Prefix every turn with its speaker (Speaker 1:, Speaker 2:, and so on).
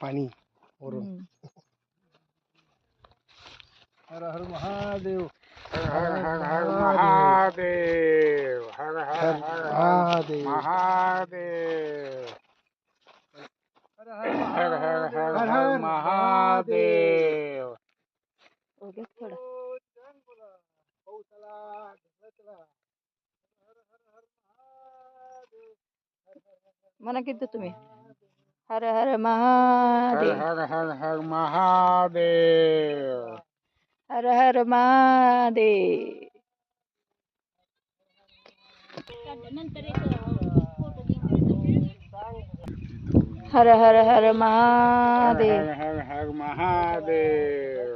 Speaker 1: पाणी वरून. हर हर महादेव.
Speaker 2: हर हर हर महादेव. हर हर हर
Speaker 1: महादेव.
Speaker 2: महादेव.
Speaker 1: हर
Speaker 2: हर हर हर हर महादेव.
Speaker 3: थोडा म्हणा किती तुम्ही हर हर
Speaker 2: हर
Speaker 3: महादेव.
Speaker 2: हर हर हर महादेव.
Speaker 3: हर हर महादेव. हर हर हर
Speaker 2: हर
Speaker 3: महादेव.
Speaker 2: हर हर हर महादेव.